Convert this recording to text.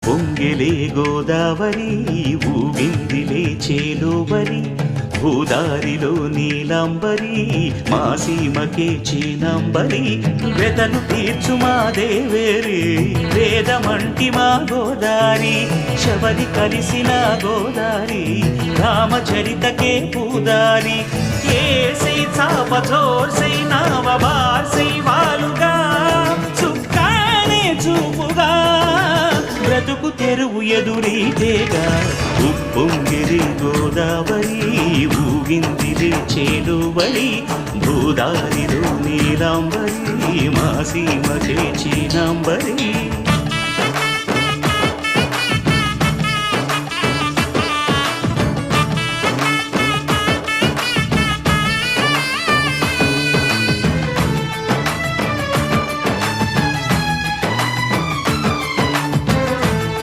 పొంగిలే గోదావరి ఊగిందిలే చేలోబరి భూదారిలో నీలాంబరి మా సీమకే చీనాంబరి వెతను తీర్చు మా దేవేరి వేదమంటి మా గోదారి శబరి కలిసిన గోదారి రామచరితకే పూదారి ఏసై చాపచోర్సై నావబార్సై వాలుగా చుక్కానే చూపుగా బ్రతుకు తెరువు ఎదురీతేగా ఉప్పొంగిరి గోదావరి ఊగిందిరి చేలువరి భూదారిలో నీలాంబరి మా సీమ చేచినాంబరి